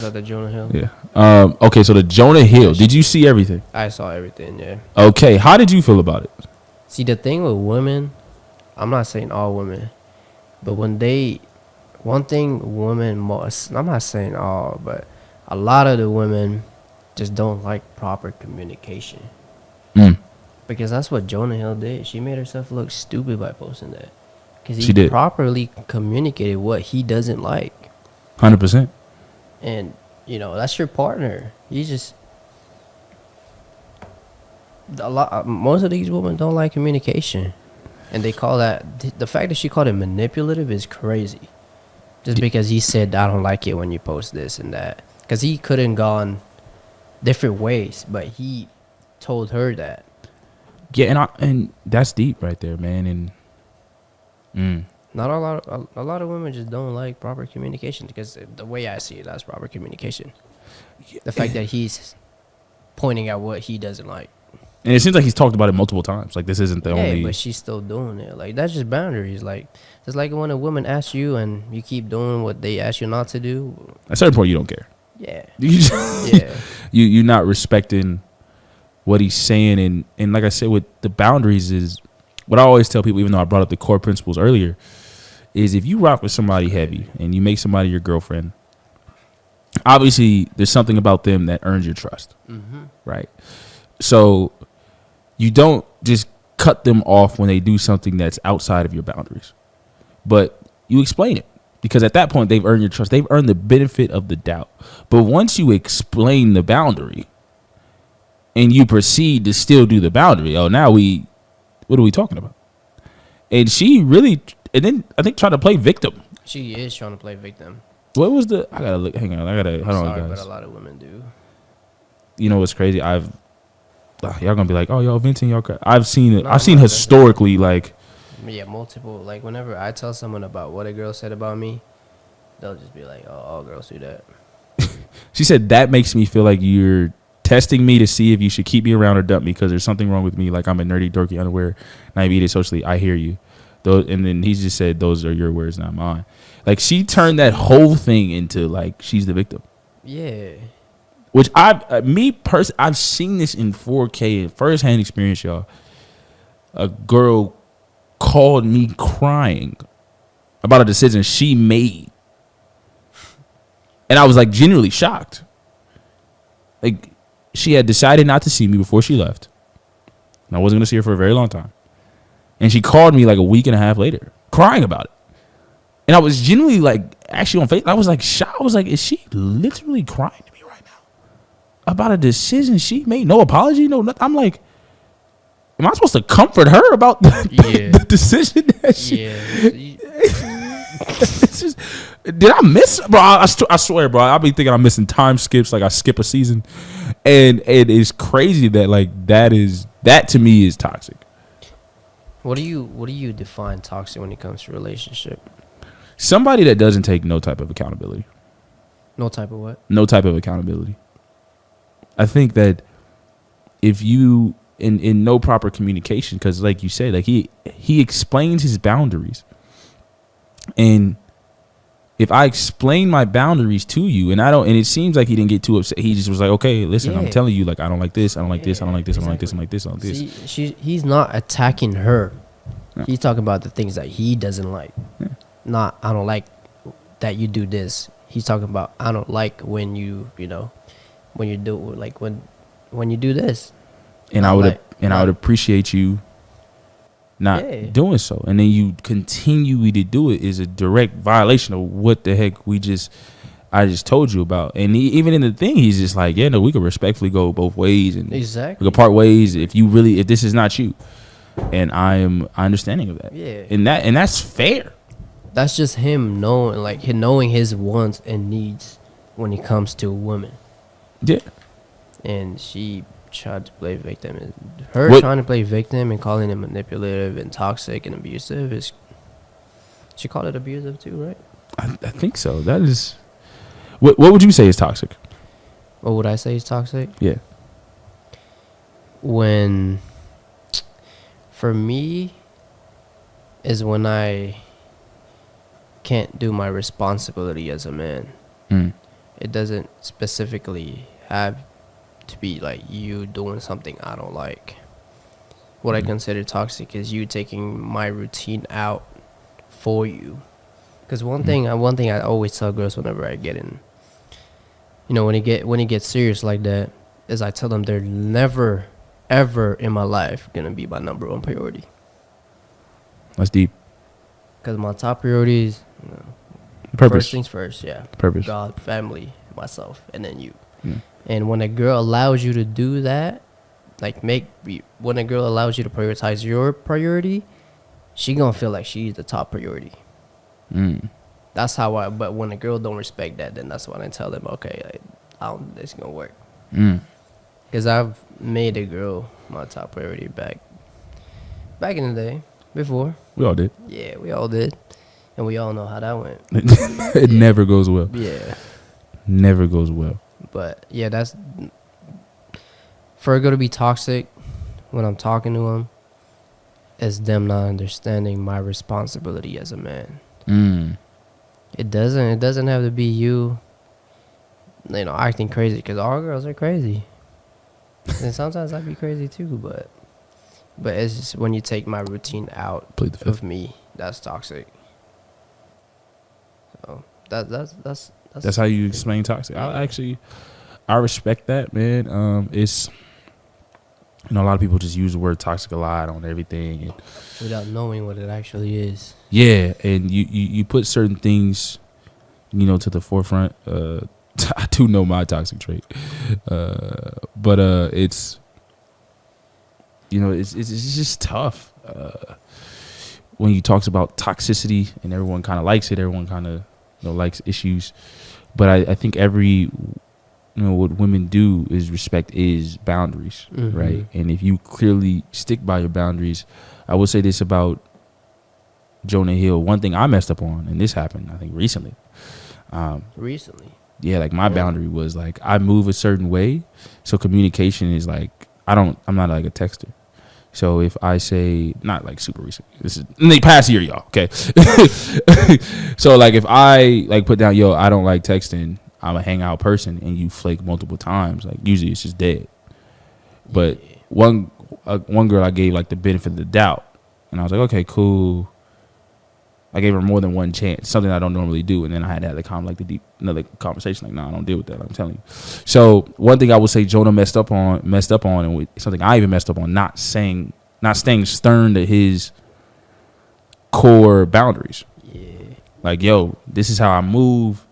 At the Jonah Hill. Yeah. Okay, so the Jonah Hill. Did you see everything? I saw everything, yeah. Okay, how did you feel about it? See, the thing with women, I'm not saying all women, but one thing women most, I'm not saying all, but a lot of the women just don't like proper communication. Mm. Because that's what Jonah Hill did. She made herself look stupid by posting that. Because She did. properly communicated what he doesn't like. 100%. And, that's your partner. You just... most of these women don't like communication. And they call that... The fact that she called it manipulative is crazy. Just because he said, I don't like it when you post this and that. Because he could have gone different ways. But he told her that. Yeah, and that's deep right there, man. And Not a lot of women just don't like proper communication because the way I see it, that's proper communication. The fact that he's pointing out what he doesn't like. And it seems like he's talked about it multiple times. Like, this isn't the only... but she's still doing it. Like, that's just boundaries. Like, it's like when a woman asks you and you keep doing what they ask you not to do. At a certain point, you don't care. Yeah. Yeah. You're not respecting what he's saying. And like I said, with the boundaries is... What I always tell people, even though I brought up the core principles earlier, is if you rock with somebody heavy and you make somebody your girlfriend, obviously there's something about them that earns your trust, right? So you don't just cut them off when they do something that's outside of your boundaries, but you explain it because at that point they've earned your trust. They've earned the benefit of the doubt. But once you explain the boundary and you proceed to still do the boundary, what are we talking about? And she really, and then I think tried to play victim. She is trying to play victim. What was I gotta look. Hang on. Hold on, Sorry, guys. but a lot of women do. You know what's crazy? Y'all gonna be like, oh, y'all venting, y'all. I've seen it. I've seen historically, like. Yeah, multiple. Like whenever I tell someone about what a girl said about me, they'll just be like, oh, all girls do that. She said that makes me feel like you're testing me to see if you should keep me around or dump me because there's something wrong with me. Like I'm a nerdy, dorky, unaware, naive socially. I hear you. And then he just said, those are your words, not mine. Like she turned that whole thing into like she's the victim. Yeah. Which I've seen this in 4K in firsthand experience, y'all. A girl called me crying about a decision she made. And I was like genuinely shocked. Like she had decided not to see me before she left. And I wasn't going to see her for a very long time. And she called me like a week and a half later, crying about it. And I was genuinely like, actually on Facebook, I was like shocked. I was like, is she literally crying to me right now about a decision she made? No apology, no nothing. I'm like, am I supposed to comfort her about the decision that she... It's just, did I miss, bro? I swear, bro. I'll be thinking I'm missing time skips, like I skip a season, and it is crazy that like that to me is toxic. What do you define toxic when it comes to relationship? Somebody that doesn't take no type of accountability. No type of what? No type of accountability. I think that if you in no proper communication, because like you said, like he explains his boundaries. And if I explain my boundaries to you and it seems like he didn't get too upset. He just was like, okay, listen, I'm telling you, like, I don't like this. I don't like this. I don't like this. I don't like this. I don't like this. I don't like this. He's not attacking her. No. He's talking about the things that he doesn't like. Yeah. Not, I don't like that you do this. He's talking about, I don't like when you do this. And I would appreciate you not doing so. And then you continue to do it is a direct violation of what the heck I just told you about. And even in the thing, he's just like, yeah, no, we could respectfully go both ways and we could part ways if this is not you. And I'm understanding of that. Yeah. And that's fair. That's just him knowing his wants and needs when it comes to a woman. Yeah. And she tried to play victim. Trying to play victim and calling it manipulative and toxic and abusive is... She called it abusive too, right? I think so. That is... What would you say is toxic? What would I say is toxic? Yeah. For me, is when I can't do my responsibility as a man. it doesn't specifically have to be like you doing something I don't like. What I consider toxic is you taking my routine out for you. Because one thing I always tell girls whenever I get in, when it gets serious like that, is I tell them they're never, ever in my life gonna be my number one priority. That's deep. Because my top priorities, purpose. First things first, yeah. Purpose. God, family, myself, and then you. Yeah. And when a girl allows you to do that, when a girl allows you to prioritize your priority, she gonna feel like she's the top priority. That's how but when a girl don't respect that, then that's when I tell them, okay, I don't think this is gonna work. Because I've made a girl my top priority back in the day, before. We all did. Yeah, we all did. And we all know how that went. It never goes well. Yeah. Never goes well. But, yeah, that's... For a girl to be toxic when I'm talking to them, is them not understanding my responsibility as a man. It doesn't have to be you, acting crazy, because all girls are crazy. And sometimes I be crazy too, but it's just when you take my routine out of me, that's toxic. So that's how you explain toxic. I respect that, man. It's a lot of people just use the word toxic a lot on everything, and without knowing what it actually is. Yeah, and you put certain things, to the forefront. I do know my toxic trait, but it's it's just tough when you talks about toxicity, and everyone kind of likes it. Everyone kind of likes issues, but I think every what women do is respect is boundaries, right? And if you clearly stick by your boundaries, I will say this about Jonah Hill. One thing I messed up on, and this happened I think recently. Yeah, like my boundary was like I move a certain way, so communication is like I'm not like a texter. So if I say, not like super recent, this is in the past year, y'all, okay? So like if I like put down, I don't like texting, I'm a hangout person, and you flake multiple times, like usually it's just dead. But one girl I gave like the benefit of the doubt, and I was like, okay, cool. I gave her more than one chance, something I don't normally do, and then I had to have another conversation. Like, no, I don't deal with that. I'm telling you. So one thing I would say Jonah messed up on, and something I even messed up on, not staying stern to his core boundaries. Yeah. Like, this is how I move.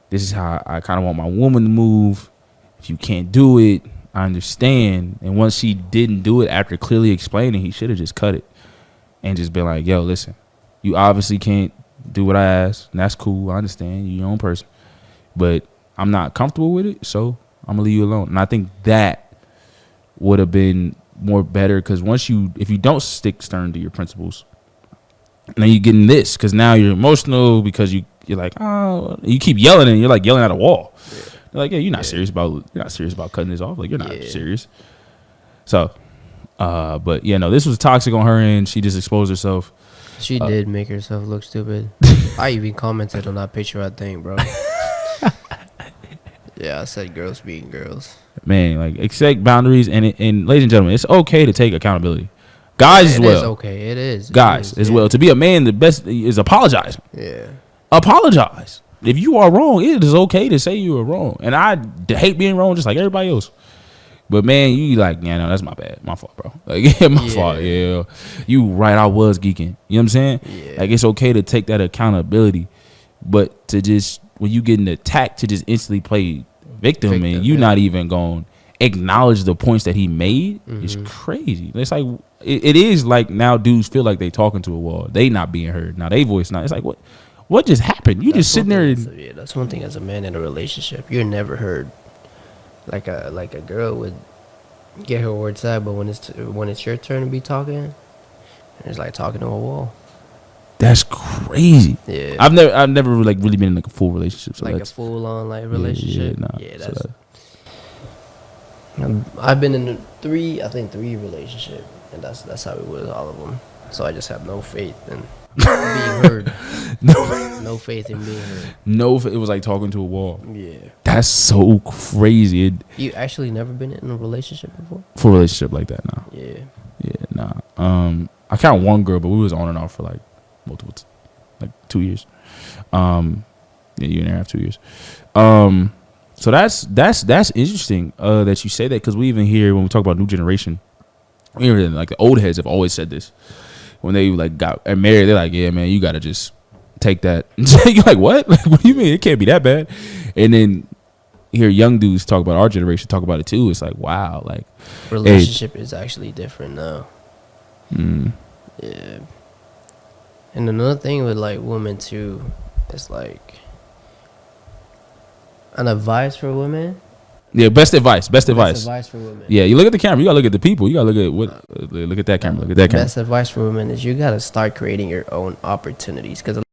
This is how I kind of want my woman to move. If you can't do it, I understand. And once she didn't do it after clearly explaining, he should have just cut it and just been like, listen. You obviously can't do what I ask, and that's cool. I understand. You're your own person. But I'm not comfortable with it, so I'm going to leave you alone. And I think that would have been more better, because if you don't stick stern to your principles, and then you get in this, because now you're emotional because you're like, oh, you keep yelling, and you're like yelling at a wall. Yeah. You're like, you're not serious about cutting this off. Like, you're not serious. So, but this was toxic on her end. She just exposed herself. She did make herself look stupid. I even commented on that picture, I think, bro. Yeah, I said girls being girls. Man, like, accept boundaries, and ladies and gentlemen, it's okay to take accountability. Guys as well. It is okay. It is. Guys as well. To be a man, the best is apologizing. Yeah. Apologize. If you are wrong, it is okay to say you are wrong. And I hate being wrong just like everybody else. But man, you like, no, that's my bad. My fault, bro. Like, my fault. Yeah. You right, I was geeking. You know what I'm saying? Yeah. Like, it's okay to take that accountability. But to just, when you getting attacked, to just instantly play victim and you not even going to acknowledge the points that he made is crazy. It's like, it is like now dudes feel like they talking to a wall. They not being heard. Now they voice not. It's like, what just happened? You just sitting there. That's one thing as a man in a relationship. You're never heard. Like a girl would get her words out, but when it's your turn to be talking, it's like talking to a wall. That's crazy. Yeah, I've never like really been in like a full relationship. So like a full on like relationship. That's. I've been in three relationships, and that's how it was all of them. So I just have no faith in being heard. No faith in being here. It was like talking to a wall. Yeah. That's so crazy. You actually never been in a relationship before? For a relationship like that, nah. Yeah. Yeah, nah. I count one girl, but we was on and off for like multiple, like 2 years. Yeah, year and a half, 2 years. So that's interesting that you say that, because we even hear when we talk about new generation, we hear like the old heads have always said this when they like got married. They're like, yeah, man, you gotta just take that. You're like, what? Like, what do you mean? It can't be that bad. And then hear young dudes talk about our generation talk about it too. It's like, wow, like relationship is actually different now. Yeah. And another thing with like women too, it's like an advice for women. Yeah, best advice for women. Yeah, you look at the camera. You gotta look at the people. You gotta look at what. Look at that camera. Look at that camera. Best advice for women is you gotta start creating your own opportunities, because a